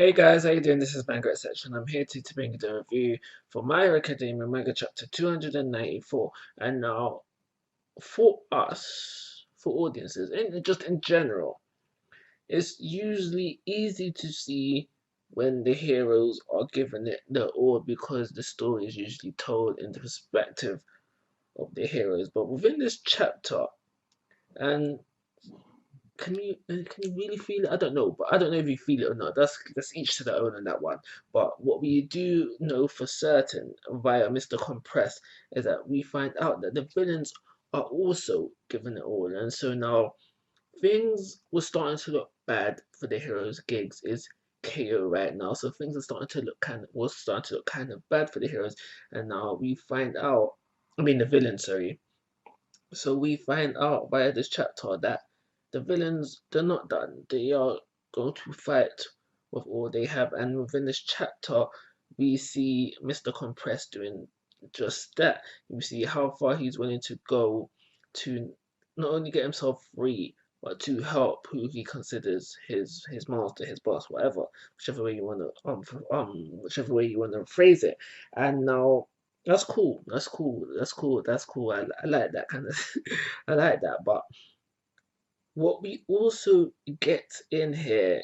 Hey guys, how you doing? This is Manga section. I'm here to bring you the review for My Hero Academia Manga Chapter 294. And now, for us, for audiences, and just in general, it's usually easy to see when the heroes are given it the all because the story is usually told in the perspective of the heroes. But within this chapter, and can you really feel it? I don't know, but I don't know if you feel it or not. That's each to their own on that one. But what we do know for certain via Mr. Compress is that we find out that the villains are also given it all, and so now things were starting to look bad for the heroes' gigs. Is KO right now, so things are starting to look kind of bad for the heroes, and now we find out. I mean the villains, sorry. So we find out via this chapter that the villains, they're not done. They are going to fight with all they have. And within this chapter, we see Mr. Compress doing just that. We see how far he's willing to go to not only get himself free, but to help who he considers his master, his boss, whatever, whichever way you want to whichever way you want to phrase it. And now that's cool. That's cool. That's cool. That's cool. I like that kind of. I like that. But what we also get in here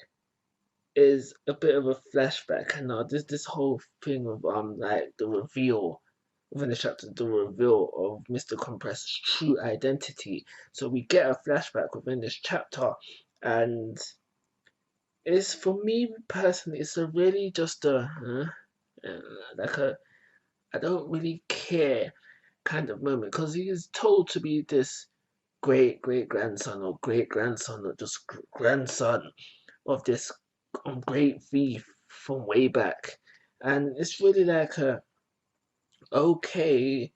is a bit of a flashback, and now this whole thing of like the reveal within the chapter, the reveal of Mr. Compress's true identity. So we get a flashback within this chapter, and it's for me personally, it's a really just a like a I don't really care kind of moment because he is told to be this great grandson or great grandson or just grandson of this great thief from way back, and it's really like a okay,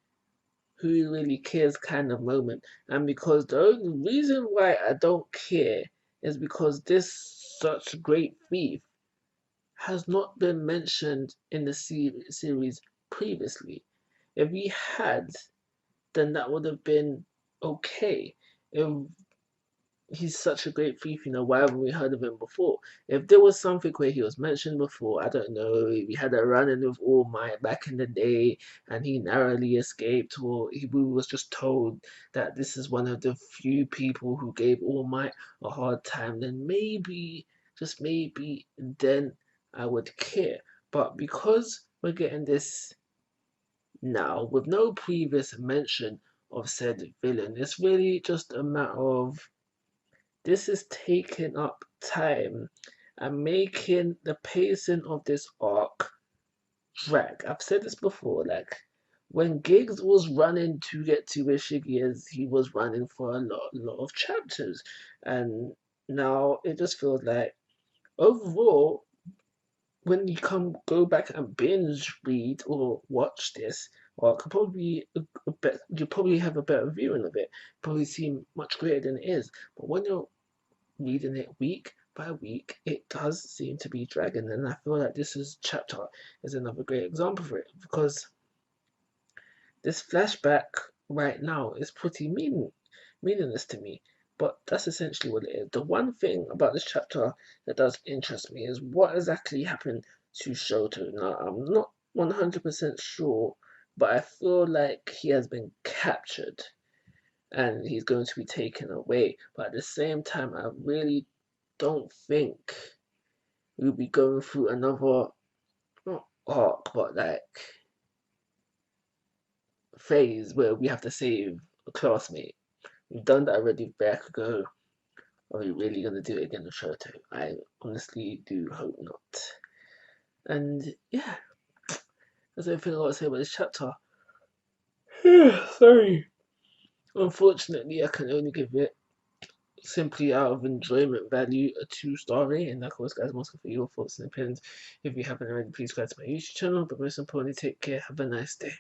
who really cares kind of moment. And because the only reason why I don't care is because this such great thief has not been mentioned in the series previously. If he had, then that would have been okay. If he's such a great thief, why haven't we heard of him before? If there was something where he was mentioned before, I don't know, we had a run-in with All Might back in the day and he narrowly escaped, or he was just told that this is one of the few people who gave All Might a hard time, then maybe, just maybe, then I would care. But because we're getting this now with no previous mention of said villain, it's really just a matter of this is taking up time and making the pacing of this arc drag. I've said this before, like when Giggs was running to get to where Shiggy is, he was running for lot of chapters, and now it just feels like overall, when you go back and binge read or watch this, or could probably a bit, you probably have a better viewing of it, probably seem much greater than it is. But when you're reading it week by week, it does seem to be dragging, and I feel like this is chapter is another great example for it because this flashback right now is pretty meaningless to me. But that's essentially what it is. The one thing about this chapter that does interest me is what exactly happened to Shoto. Now, I'm not 100% sure, but I feel like he has been captured and he's going to be taken away. But at the same time, I really don't think we'll be going through another not arc, but like phase where we have to save a classmate. We've done that already back ago. Are we really gonna do it again with Shoto? I honestly do hope not. And yeah, that's everything I got to say about this chapter. Sorry. Unfortunately, I can only give it simply out of enjoyment value a 2-star rating. Like always, guys, most for your thoughts and opinions. If you haven't already, please subscribe to my YouTube channel. But most importantly, take care. Have a nice day.